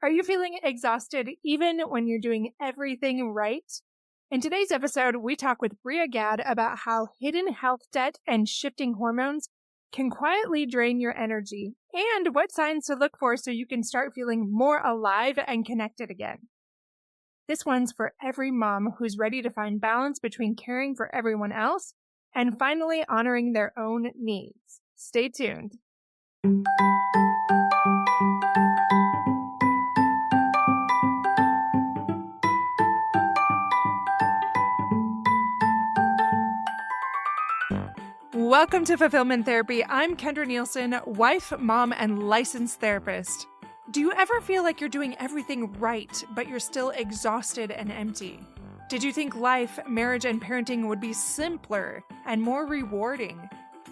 Are you feeling exhausted even when you're doing everything right? In today's episode, we talk with Bria Gadd about how hidden health debt and shifting hormones can quietly drain your energy and what signs to look for so you can start feeling more alive and connected again. This one's for every mom who's ready to find balance between caring for everyone else and finally honoring their own needs. Stay tuned. Welcome to Fulfillment Therapy. I'm Kendra Nielsen, wife, mom, and licensed therapist. Do you ever feel like you're doing everything right, but you're still exhausted and empty? Did you think life, marriage, and parenting would be simpler and more rewarding?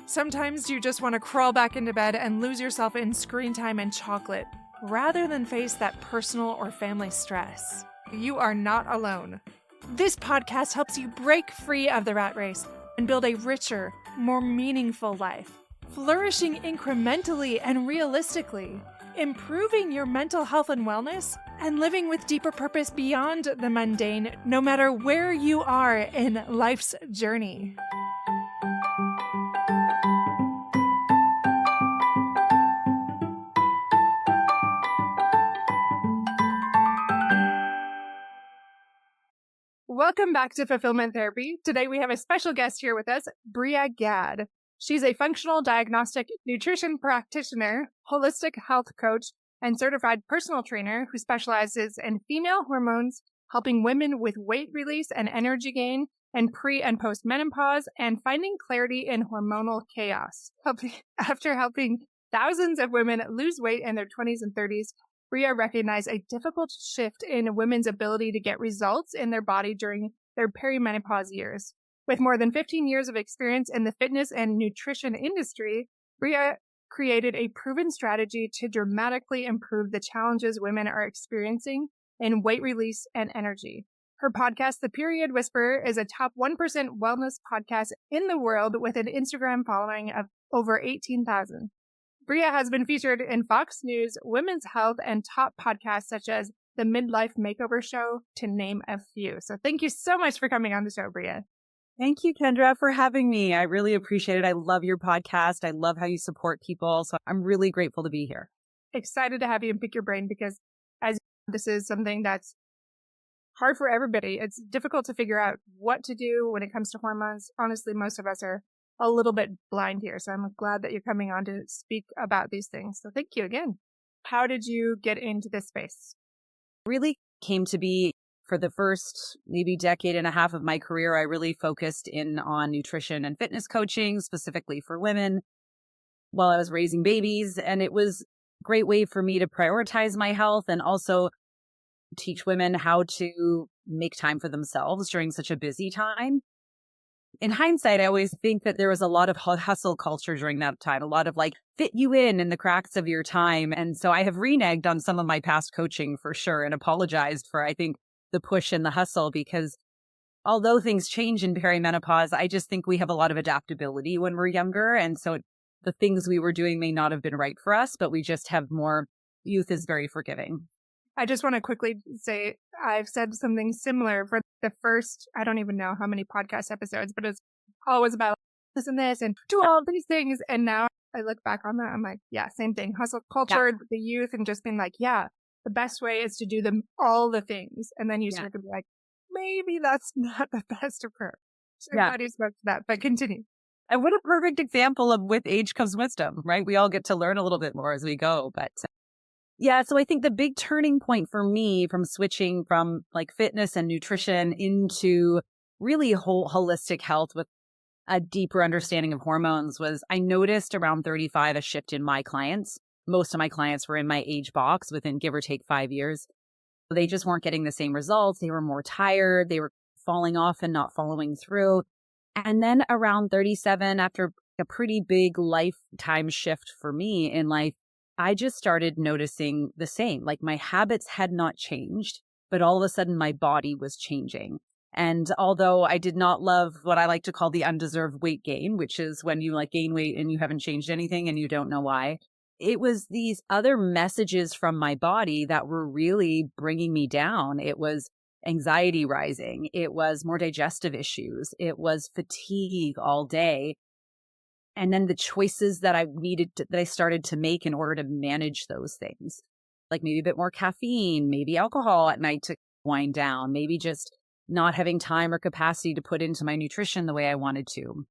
Sometimes you just want to crawl back into bed and lose yourself in screen time and chocolate, rather than face that personal or family stress. You are not alone. This podcast helps you break free of the rat race and build a richer, more meaningful life, flourishing incrementally and realistically, improving your mental health and wellness, and living with deeper purpose beyond the mundane, no matter where you are in life's journey. Welcome back to Fulfillment Therapy. Today we have a special guest here with us, Bria Gadd. She's a functional diagnostic nutrition practitioner, holistic health coach, and certified personal trainer who specializes in female hormones, helping women with weight release and energy gain and pre- and post-menopause, and finding clarity in hormonal chaos. After helping thousands of women lose weight in their 20s and 30s, Bria recognized a difficult shift in women's ability to get results in their body during their perimenopause years. With more than 15 years of experience in the fitness and nutrition industry, Bria created a proven strategy to dramatically improve the challenges women are experiencing in weight release and energy. Her podcast, The Period Whisperer, is a top 1% wellness podcast in the world with an Instagram following of over 18,000. Bria has been featured in Fox News, Women's Health, and top podcasts such as the Midlife Makeover Show, to name a few. So thank you so much for coming on the show, Bria. Thank you, Kendra, for having me. I really appreciate it. I love your podcast. I love how you support people. So I'm really grateful to be here. Excited to have you and pick your brain because this is something that's hard for everybody. It's difficult to figure out what to do when it comes to hormones. Honestly, most of us are a little bit blind here. So I'm glad that you're coming on to speak about these things. So thank you again. How did you get into this space? Really came to be for the first maybe decade and a half of my career. I really focused in on nutrition and fitness coaching, specifically for women, while I was raising babies. And it was a great way for me to prioritize my health and also teach women how to make time for themselves during such a busy time. In hindsight, I always think that there was a lot of hustle culture during that time, a lot of fit you in the cracks of your time. And so I have reneged on some of my past coaching for sure and apologized for, I think, the push and the hustle, because although things change in perimenopause, I just think we have a lot of adaptability when we're younger. And so the things we were doing may not have been right for us, but we just have more. Youth is very forgiving. I just want to quickly say I've said something similar for the first, I don't even know how many podcast episodes, but it's always about this and do all these things. And now I look back on that, I'm like, yeah, same thing. Hustle culture, the youth, and just being like, yeah, the best way is to do them all the things. And then you start to be like, maybe that's not the best approach. So I'm glad you spoke to that, but continue. And what a perfect example of with age comes wisdom, right? We all get to learn a little bit more as we go, but yeah, so I think the big turning point for me from switching from fitness and nutrition into really whole holistic health with a deeper understanding of hormones was I noticed around 35 a shift in my clients. Most of my clients were in my age box within give or take 5 years. They just weren't getting the same results. They were more tired. They were falling off and not following through. And then around 37, after a pretty big lifetime shift for me in life, I just started noticing the same. My habits had not changed, but all of a sudden my body was changing. And although I did not love what I like to call the undeserved weight gain, which is when you gain weight and you haven't changed anything and you don't know why, it was these other messages from my body that were really bringing me down. It was anxiety rising. It was more digestive issues. It was fatigue all day. And then the choices that that I started to make in order to manage those things, like maybe a bit more caffeine, maybe alcohol at night to wind down, maybe just not having time or capacity to put into my nutrition the way I wanted to.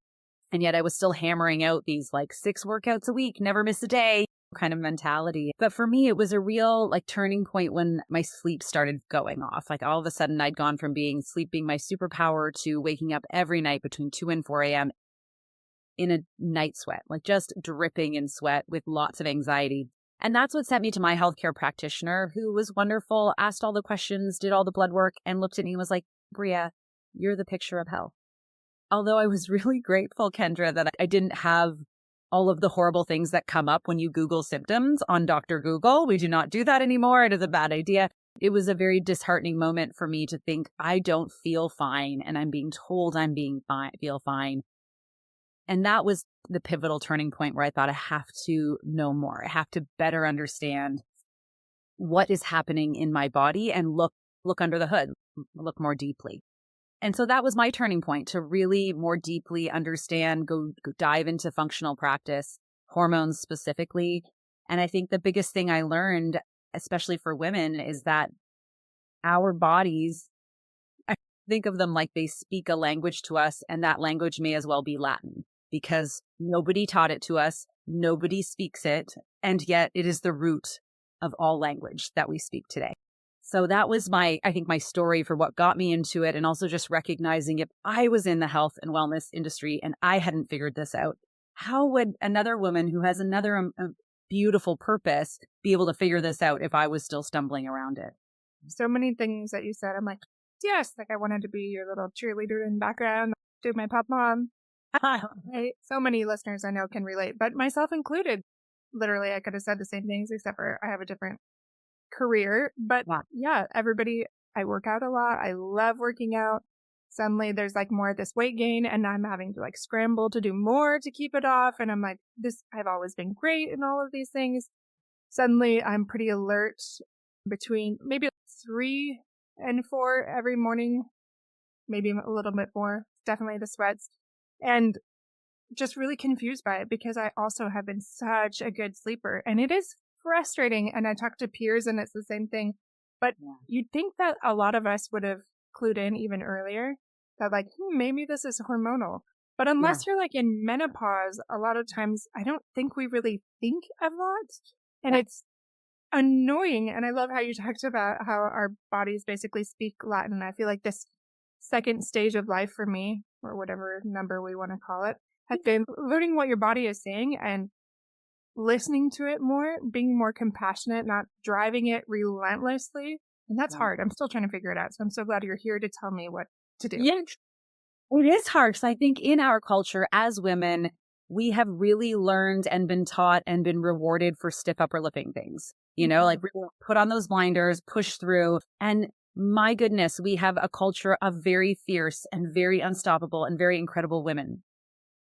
And yet I was still hammering out these like 6 workouts a week, never miss a day kind of mentality. But for me, it was a real like turning point when my sleep started going off. Like all of a sudden I'd gone from sleep being my superpower to waking up every night between 2 and 4 a.m. in a night sweat, like just dripping in sweat with lots of anxiety. And that's what sent me to my healthcare practitioner, who was wonderful, asked all the questions, did all the blood work, and looked at me and was like, Bria, you're the picture of health. Although I was really grateful, Kendra, that I didn't have all of the horrible things that come up when you Google symptoms on Dr. Google. We do not do that anymore. It is a bad idea. It was a very disheartening moment for me to think I don't feel fine and I'm being told feel fine. And that was the pivotal turning point where I thought I have to know more. I have to better understand what is happening in my body and look under the hood, look more deeply. And so that was my turning point to really more deeply understand, go dive into functional practice, hormones specifically. And I think the biggest thing I learned, especially for women, is that our bodies, I think of them like they speak a language to us, and that language may as well be Latin because nobody taught it to us, nobody speaks it, and yet it is the root of all language that we speak today. So that was my story for what got me into it. And also just recognizing if I was in the health and wellness industry and I hadn't figured this out, how would another woman who has another beautiful purpose be able to figure this out if I was still stumbling around it? So many things that you said, I'm like, yes, like I wanted to be your little cheerleader in the background, do my pop mom. Right? So many listeners I know can relate, but myself included. Literally, I could have said the same things, except for I have a different career. But yeah, everybody, I work out a lot. I love working out. Suddenly there's like more of this weight gain and I'm having to like scramble to do more to keep it off. And I'm like, I've always been great in all of these things. Suddenly I'm pretty alert between maybe 3 and 4 every morning, maybe a little bit more, definitely the sweats, and just really confused by it because I also have been such a good sleeper and it is frustrating. And I talk to peers and it's the same thing. But you'd think that a lot of us would have clued in even earlier that like, maybe this is hormonal. But unless you're like in menopause, a lot of times I don't think we really think of that. And it's annoying. And I love how you talked about how our bodies basically speak Latin. I feel like this second stage of life for me, or whatever number we want to call it, has been learning what your body is saying and listening to it more, being more compassionate, not driving it relentlessly. And that's hard. I'm still trying to figure it out. So I'm so glad you're here to tell me what to do. Yeah, it is hard. So I think in our culture as women, we have really learned and been taught and been rewarded for stiff upper lipping things, like put on those blinders, push through. And my goodness, we have a culture of very fierce and very unstoppable and very incredible women.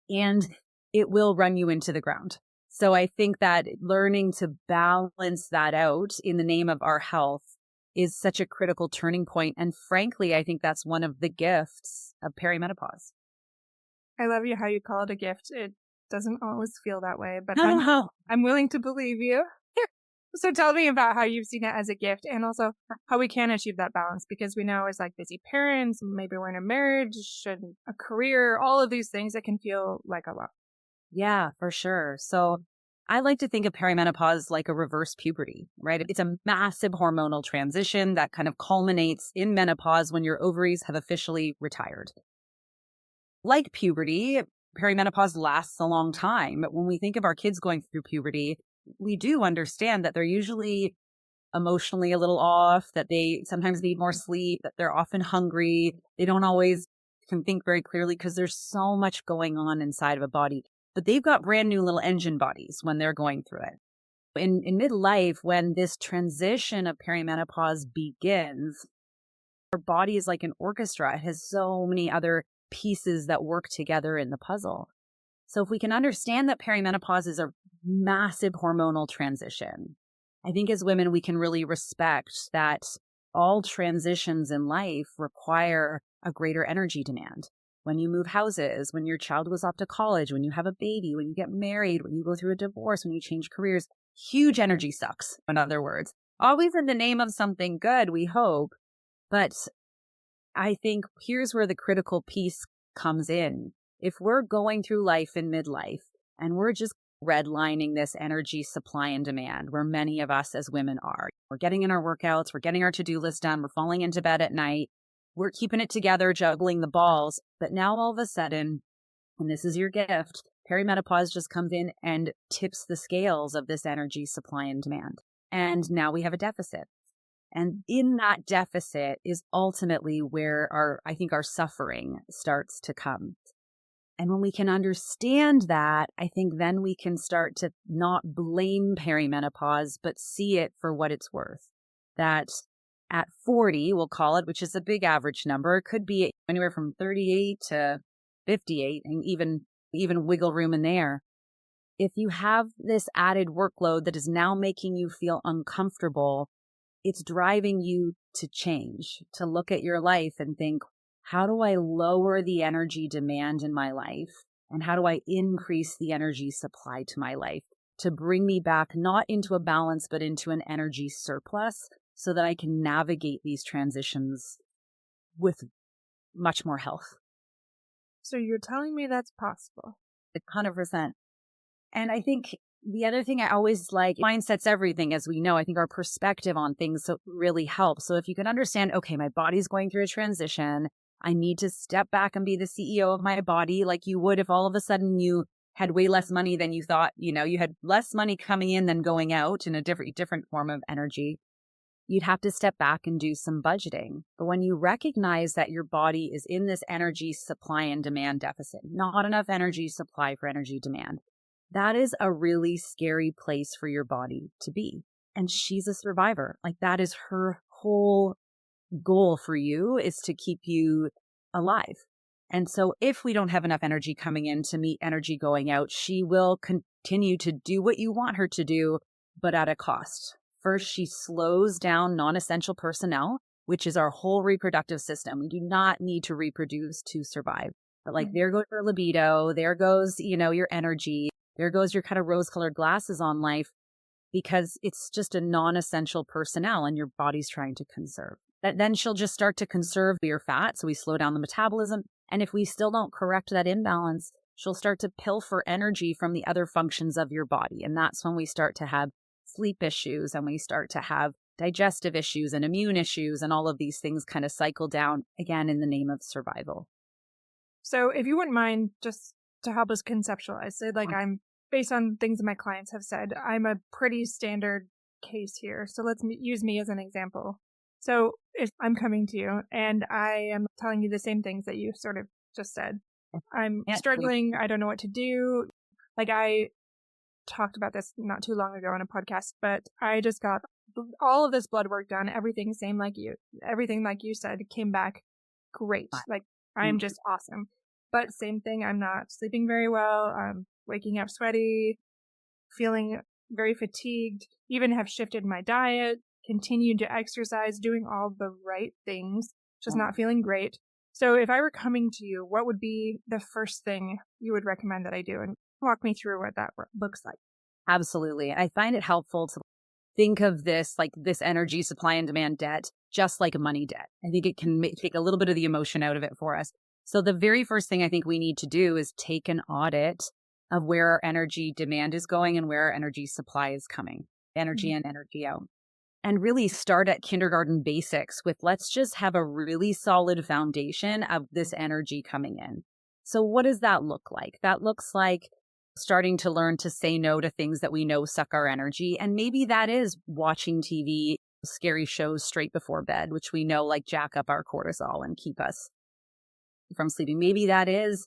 And it will run you into the ground. So I think that learning to balance that out in the name of our health is such a critical turning point. And frankly, I think that's one of the gifts of perimenopause. I love how you call it a gift. It doesn't always feel that way, but No. I'm willing to believe you. So tell me about how you've seen it as a gift and also how we can achieve that balance, because we know as like busy parents, maybe we're in a marriage and a career, all of these things that can feel like a lot. Yeah, for sure. So I like to think of perimenopause like a reverse puberty, right? It's a massive hormonal transition that kind of culminates in menopause when your ovaries have officially retired. Like puberty, perimenopause lasts a long time. But when we think of our kids going through puberty, we do understand that they're usually emotionally a little off, that they sometimes need more sleep, that they're often hungry. They don't always can think very clearly because there's so much going on inside of a body. But they've got brand new little engine bodies when they're going through it. In midlife, when this transition of perimenopause begins, our body is like an orchestra. It has so many other pieces that work together in the puzzle. So if we can understand that perimenopause is a massive hormonal transition. I think as women, we can really respect that all transitions in life require a greater energy demand. When you move houses, when your child goes off to college, when you have a baby, when you get married, when you go through a divorce, when you change careers, huge energy sucks, in other words. Always in the name of something good, we hope. But I think here's where the critical piece comes in. If we're going through life in midlife and we're just redlining this energy supply and demand, where many of us as women are, we're getting in our workouts, we're getting our to-do list done, we're falling into bed at night, we're keeping it together, juggling the balls. But now all of a sudden, and this is your gift, perimenopause just comes in and tips the scales of this energy supply and demand. And now we have a deficit. And in that deficit is ultimately where I think our suffering starts to come. And when we can understand that, I think then we can start to not blame perimenopause, but see it for what it's worth. That at 40, we'll call it, which is a big average number, it could be anywhere from 38 to 58, and even wiggle room in there. If you have this added workload that is now making you feel uncomfortable, it's driving you to change, to look at your life and think, how do I lower the energy demand in my life? And how do I increase the energy supply to my life to bring me back not into a balance, but into an energy surplus so that I can navigate these transitions with much more health? So you're telling me that's possible? 100%. And I think the other thing I always like, mindset's everything, as we know. I think our perspective on things really helps. So if you can understand, okay, my body's going through a transition. I need to step back and be the CEO of my body, like you would if all of a sudden you had way less money than you thought, you had less money coming in than going out in a different form of energy. You'd have to step back and do some budgeting. But when you recognize that your body is in this energy supply and demand deficit, not enough energy supply for energy demand, that is a really scary place for your body to be. And she's a survivor. Like that is her whole goal for you, is to keep you alive. And so if we don't have enough energy coming in to meet energy going out, she will continue to do what you want her to do, but at a cost. First, she slows down non-essential personnel, which is our whole reproductive system. We do not need to reproduce to survive. But there goes your libido, there goes, your energy, there goes your kind of rose-colored glasses on life, because it's just a non-essential personnel and your body's trying to conserve. Then she'll just start to conserve your fat, so we slow down the metabolism. And if we still don't correct that imbalance, she'll start to pilfer energy from the other functions of your body. And that's when we start to have sleep issues and we start to have digestive issues and immune issues, and all of these things kind of cycle down again in the name of survival. So if you wouldn't mind, just to help us conceptualize, so I'm based on things that my clients have said, I'm a pretty standard case here. So let's use me as an example. So if I'm coming to you and I am telling you the same things that you sort of just said, I'm struggling, I don't know what to do. I talked about this not too long ago on a podcast, but I just got all of this blood work done, everything same like you. Everything like you said came back great. I'm just awesome. But same thing, I'm not sleeping very well. I'm waking up sweaty, feeling very fatigued, even have shifted my diet, continued to exercise, doing all the right things, just not feeling great. So if I were coming to you, what would be the first thing you would recommend that I do? And walk me through what that looks like. Absolutely. I find it helpful to think of this, this energy supply and demand debt, just like a money debt. I think it can take a little bit of the emotion out of it for us. So the very first thing I think we need to do is take an audit of where our energy demand is going and where our energy supply is coming, energy in, energy out. And really start at kindergarten basics with, let's just have a really solid foundation of this energy coming in. So what does that look like? That looks like starting to learn to say no to things that we know suck our energy. And maybe that is watching TV, scary shows straight before bed, which we know jack up our cortisol and keep us from sleeping. Maybe that is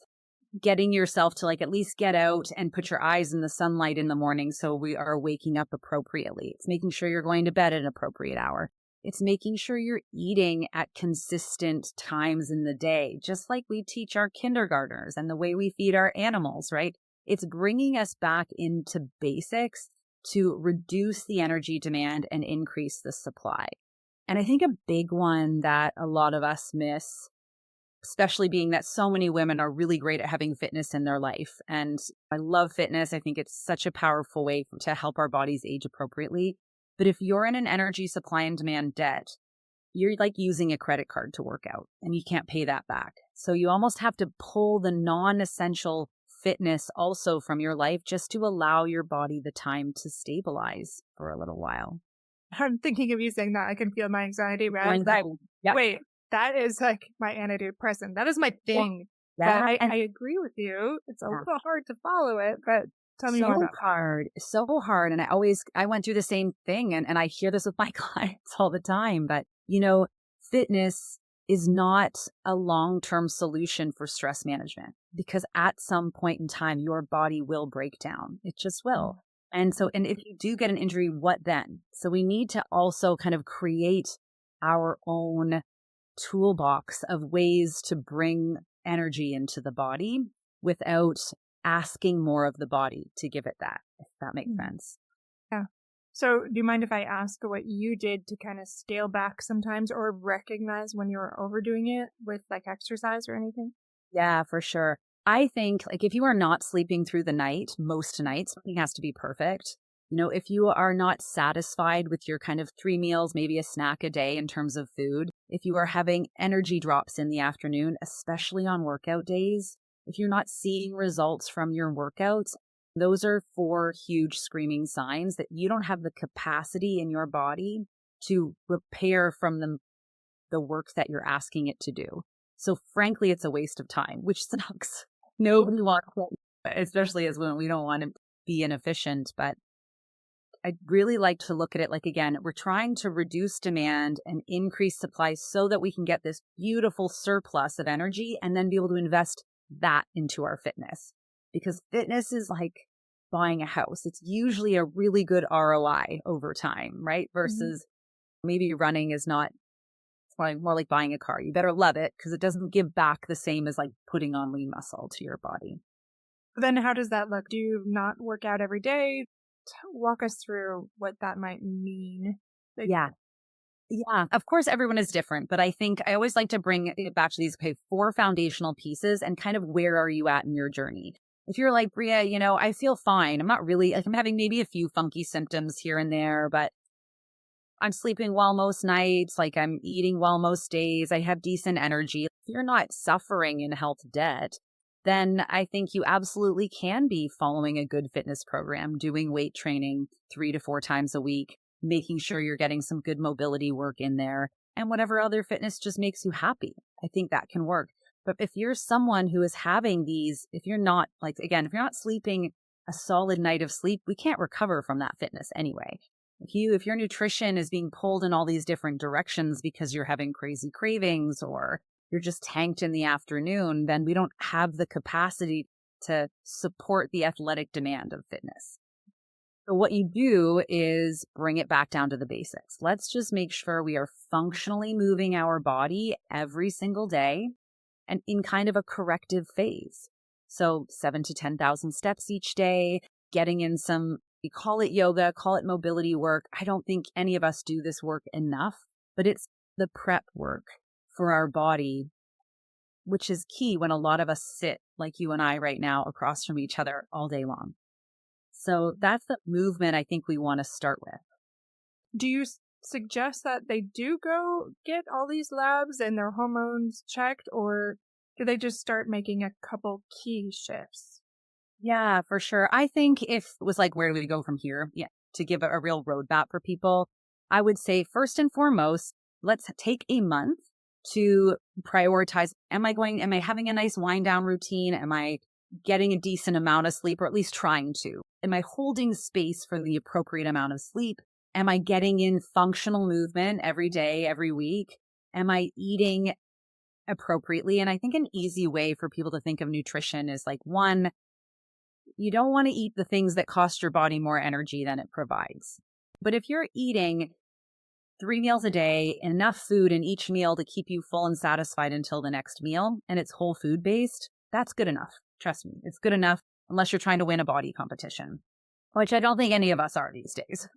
getting yourself to at least get out and put your eyes in the sunlight in the morning so we are waking up appropriately. It's making sure you're going to bed at an appropriate hour. It's making sure you're eating at consistent times in the day, just like we teach our kindergartners and the way we feed our animals, right? It's bringing us back into basics to reduce the energy demand and increase the supply. And I think a big one that a lot of us miss, especially being that so many women are really great at having fitness in their life. And I love fitness. I think it's such a powerful way to help our bodies age appropriately. But if you're in an energy supply and demand debt, you're like using a credit card to work out and you can't pay that back. So you almost have to pull the non-essential fitness also from your life just to allow your body the time to stabilize for a little while. I'm thinking of you saying that. I can feel my anxiety, right? Anxiety. Yep. Wait, that is like my antidepressant. That is my thing. Yeah. But I agree with you. It's a little hard to follow it, but tell me more about it. So hard. And I went through the same thing. And I hear this with my clients all the time. But, fitness is not a long-term solution for stress management because at some point in time, your body will break down. It just will. And if you do get an injury, what then? So we need to also kind of create our own toolbox of ways to bring energy into the body without asking more of the body to give it that, if that makes sense. Yeah. So do you mind if I ask what you did to kind of scale back sometimes or recognize when you were overdoing it with like exercise or anything? Yeah, for sure. I think like if you are not sleeping through the night, most nights, something has to be perfect. If you are not satisfied with your kind of 3 meals, maybe a snack a day in terms of food, if you are having energy drops in the afternoon, especially on workout days, if you're not seeing results from your workouts, those are 4 huge screaming signs that you don't have the capacity in your body to repair from the work that you're asking it to do. So frankly, it's a waste of time, which sucks. Nobody wants it, especially as women. We don't want to be inefficient, but I'd really like to look at it like, again, we're trying to reduce demand and increase supply so that we can get this beautiful surplus of energy and then be able to invest that into our fitness. Because fitness is like buying a house. It's usually a really good ROI over time, right? Versus maybe running is not, it's more like buying a car. You better love it because it doesn't give back the same as like putting on lean muscle to your body. Then how does that look? Do you not work out every day? Walk us through what that might mean. Yeah. Of course, everyone is different, but I think I always like to bring it back to these 4 foundational pieces and kind of where are you at in your journey? If you're like, Bria, I feel fine. I'm not really, like I'm having maybe a few funky symptoms here and there, but I'm sleeping well most nights. Like I'm eating well most days. I have decent energy. If you're not suffering in health debt, then I think you absolutely can be following a good fitness program, doing weight training 3 to 4 times a week, making sure you're getting some good mobility work in there, and whatever other fitness just makes you happy. I think that can work. But if you're someone who is having these, if you're not not sleeping a solid night of sleep, we can't recover from that fitness anyway. If your nutrition is being pulled in all these different directions because you're having crazy cravings or you're just tanked in the afternoon, then we don't have the capacity to support the athletic demand of fitness. So what you do is bring it back down to the basics. Let's just make sure we are functionally moving our body every single day and in kind of a corrective phase. So 7,000 to 10,000 steps each day, getting in some, you call it yoga, call it mobility work. I don't think any of us do this work enough, but it's the prep work for our body, which is key when a lot of us sit like you and I right now across from each other all day long. So that's the movement I think we want to start with. Do you suggest that they do go get all these labs and their hormones checked, or do they just start making a couple key shifts? Yeah, for sure. I think if it was like, where do we go from here? Yeah, to give a real roadmap for people, I would say first and foremost, let's take a month to prioritize. Am I having a nice wind down routine? Am I getting a decent amount of sleep, or at least trying to? Am I holding space for the appropriate amount of sleep? Am I getting in functional movement every day, every week? Am I eating appropriately? And I think an easy way for people to think of nutrition is like, 1, you don't want to eat the things that cost your body more energy than it provides. But if you're eating 3 meals a day, enough food in each meal to keep you full and satisfied until the next meal, and it's whole food based, that's good enough. Trust me, it's good enough. unless you're trying to win a body competition, which I don't think any of us are these days.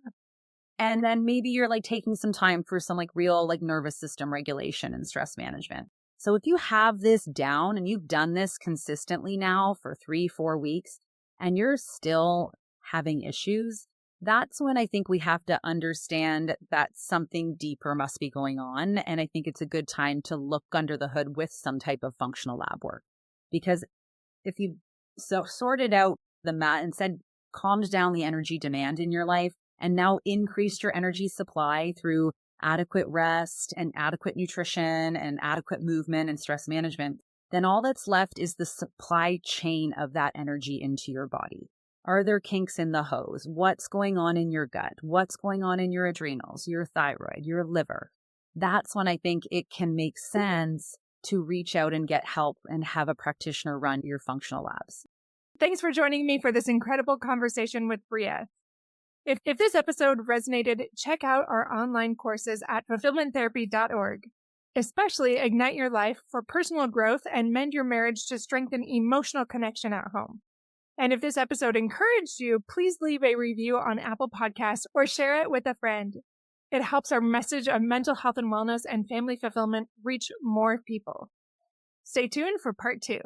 And then maybe you're like taking some time for some like real like nervous system regulation and stress management. So if you have this down and you've done this consistently now for 3-4 weeks and you're still having issues, that's when I think we have to understand that something deeper must be going on. And I think it's a good time to look under the hood with some type of functional lab work. Because if you sorted out the mat and said, calmed down the energy demand in your life and now increased your energy supply through adequate rest and adequate nutrition and adequate movement and stress management, then all that's left is the supply chain of that energy into your body. Are there kinks in the hose? What's going on in your gut? What's going on in your adrenals, your thyroid, your liver? That's when I think it can make sense to reach out and get help and have a practitioner run your functional labs. Thanks for joining me for this incredible conversation with Bria. If this episode resonated, check out our online courses at fulfillmenttherapy.org. Especially Ignite Your Life for personal growth and mend your marriage to strengthen emotional connection at home. And if this episode encouraged you, please leave a review on Apple Podcasts or share it with a friend. It helps our message of mental health and wellness and family fulfillment reach more people. Stay tuned for part 2.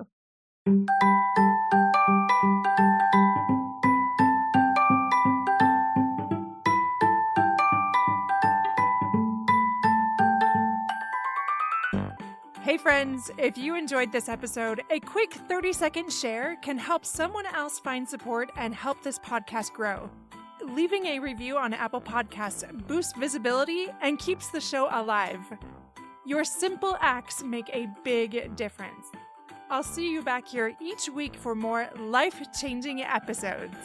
Hey friends, if you enjoyed this episode, a quick 30-second share can help someone else find support and help this podcast grow. Leaving a review on Apple Podcasts boosts visibility and keeps the show alive. Your simple acts make a big difference. I'll see you back here each week for more life-changing episodes.